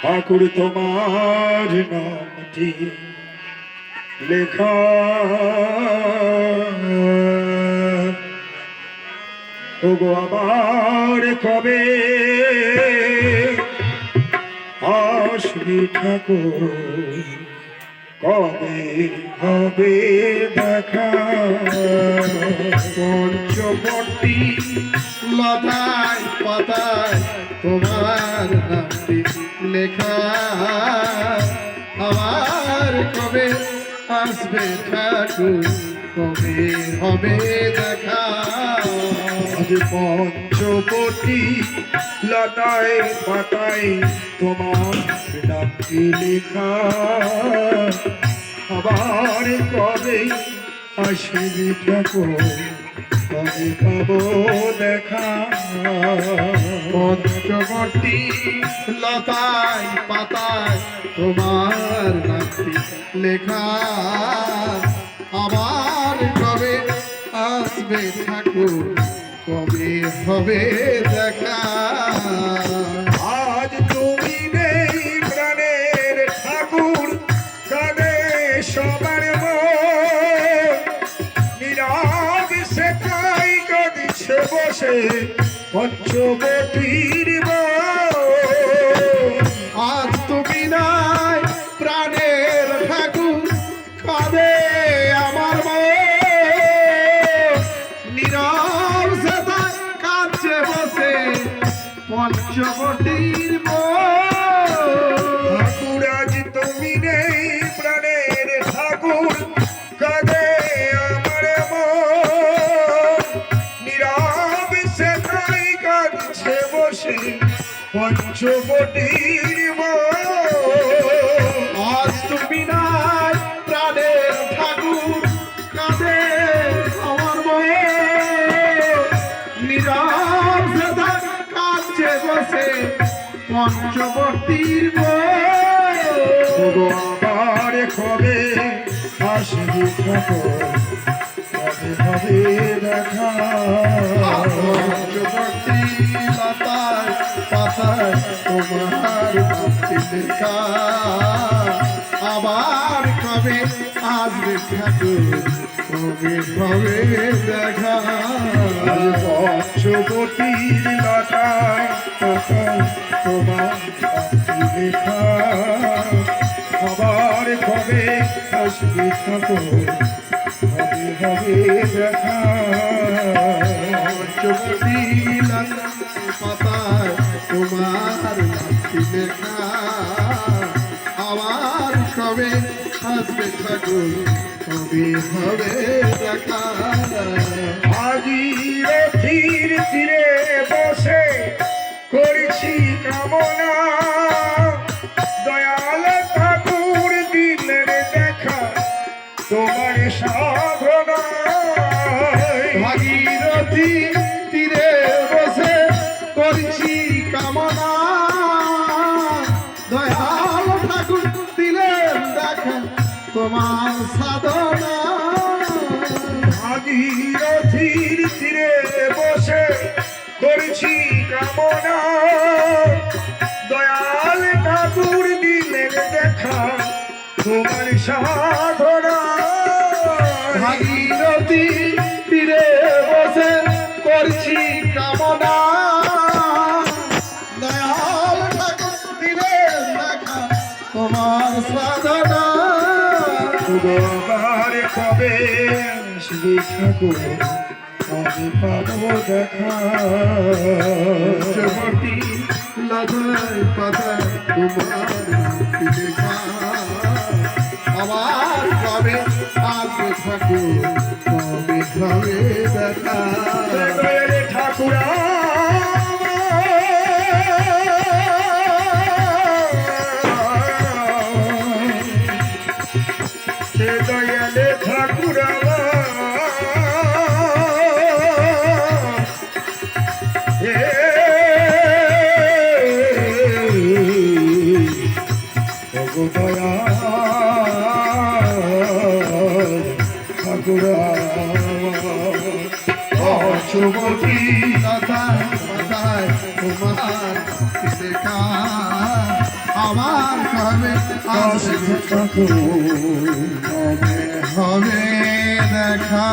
ঠাকুর তোমার নামটি লেখা ওগো আবার কবে আসবি ঠাকুর, কবে হবে দেখা? পঞ্চবটি লতায় পাতায় তোমার নামটি লেখা, আমার কবে আসবে ঠাকুর, কবে হবে দেখা? আজ পঞ্চবটি লতায় পাতায় তোমার নামটি লেখা, আবার কবে আসবি ঠাকুর, কবে পাবো দেখা? পঞ্চবটি লতায় পাতায় তোমার নামটি লেখা, আবার কবে আসবে ঠাকুর, কবে হবে দেখা? আজ তুমি নেই প্রাণের ঠাকুর, কাঁদে সবার মন, নীরব সে তাই কাঁদিছে বসে পঞ্চবটির বন। আজ তুমি নাই প্রাণের ঠাকুর, কাঁদে আমার মন, নীরব সে তাই কাঁদছে বসে পঞ্চবটির বন। ঠাকুর আজ তুমি নেই প্রাণের ঠাকুর, কাঁদে আমার মন, নীরব সে তাই কাঁদছে বসে পঞ্চবটির বন। আজ তুমি নাই প্রাণের ঠাকুর, কাঁদে আমার মন, নীরব সে তাই কাঁদছে বসে পঞ্চবটির ওগো বন। আবার কবে আসবি ঠাকুর, কবে হবে দেখা? পঞ্চবটি লতায় পাতায় তোমার নামটি লেখা, আবার কবে আসবে ঠাকুর, কবে হবে দেখা? পঞ্চবটির লতায় পাতায় তোমার নামটি লেখা, আবার কবে আসবি ঠাকুর, কবে হবে দেখা? পঞ্চবটি লতায় পাতায় তোমার নামটি লেখা, আবার কবে আসবে ঠাকুর, কবে হবে দেখা? ভাগীরথীর তীরে বসে করেছি কামনা, দয়াল ঠাকুর দিলেন দেখা তোমার সাধনা। ভাগীরথী তীরে বসে করছি কামনা, দয়াল ঠাকুর দিলেন দেখা তোমার সাধনা। ভাগীরথীর তীরে বসে করেছি কামনা, দয়াল ঠাকুর দিলেন দেখা তোমার সাধনা। ভাগীরথী তীরে বসে করছি কামনা, দয়াল ঠাকুর দিলেন দেখা তোমার সাধনা। আবার কবে আসবি ঠাকুর, কবে পাবো দেখা? পঞ্চবটি লতায় পাতায় তোমার নামটি লেখা, আবার কবে আসবে ঠাকুর, কবে হবে দেখা? দয়ালে ঠাকুর সে দয়ালে ঠাকুর দয়া ঠাকুর পঞ্চবটি লতায় পাতায় তোমার লেখা, আবার কবে আসবে আসবে ঠাকুর কবে হবে দেখা